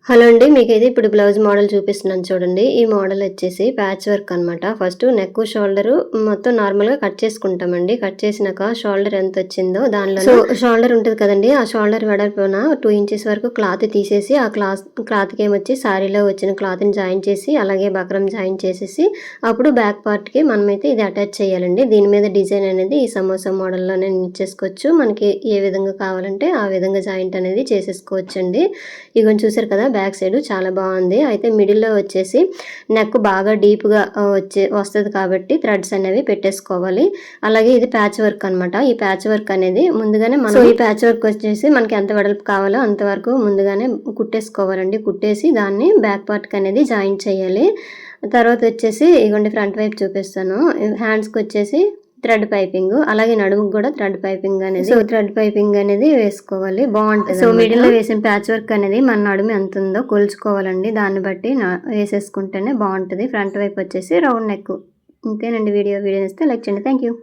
Hello అండి. మీకైతే ఇప్పుడు బ్లౌజ్ మోడల్ చూపిస్తున్నాను చూడండి. ఈ మోడల్ వచ్చేసి ప్యాచ్ వర్క్ అనమాట. ఫస్ట్ నెక్, షోల్డరు మొత్తం నార్మల్‌గా కట్ చేసుకుంటామండి. కట్ చేసినాక షోల్డర్ ఎంతొచ్చిందో దానిలో షోల్డర్ ఉంటది కదండీ! ఆ షోల్డర్ వెడల్పున 2 ఇంచెస్ వరకు క్లాత్ తీసేసి, ఆ క్లాత్‌కేమొచ్చి శారీలో వచ్చిన క్లాత్‌ని జాయిన్ చేసి, అలాగే బక్రమ్ జాయిన్ చేసేసి, అప్పుడు బ్యాక్ పార్ట్‌కి మనమైతే ఇది అటాచ్ చేయాలండి. దీని మీద డిజైన్ అనేది ఈ సమోసా మోడల్‌లోనే ఇచ్చేసుకోవచ్చు. మనకి ఏ విధంగా కావాలంటే ఆ విధంగా జాయింట్ అనేది చేసేసుకోవచ్చండి. ఇగోండి చూసారు కదా! బ్యాక్ సైడ్ చాలా బాగుంది. అయితే మిడిల్‌లో వచ్చేసి నెక్ బాగా డీప్‌గా వస్తది కాబట్టి థ్రెడ్స్ అనేవి పెట్టేసుకోవాలి. అలాగే ఇది ప్యాచ్ వర్క్ అనమాట. ఈ ప్యాచ్ వర్క్ అనేది ముందుగానే ఈ ప్యాచ్ వర్క్ వచ్చేసి మనకి ఎంత వెడల్పు కావాలో అంతవరకు ముందుగానే కుట్టేసుకోవాలండి. కుట్టేసి దాన్ని బ్యాక్ పార్ట్‌కి అనేది జాయిన్ చేయాలి. తర్వాత వచ్చేసి ఇగోండి ఫ్రంట్ వైపు చూపిస్తాను. హ్యాండ్స్‌కి వచ్చేసి థ్రెడ్ పైపింగ్, అలాగే నడుముకి కూడా థ్రెడ్ పైపింగ్ అనేది వేసుకోవాలి. బాగుంటది. మిడిల్‌లో వేసిన ప్యాచ్ వర్క్ అనేది మన నడుము ఎంత ఉందో కొలుచుకోవాలండి. దాన్ని బట్టి వేసేసుకుంటేనే బాగుంటది. ఫ్రంట్ వైపు వచ్చేసి రౌండ్ నెక్. ఇంతేనండి వీడియో నచ్చితే లైక్ చేయండి. Thank you.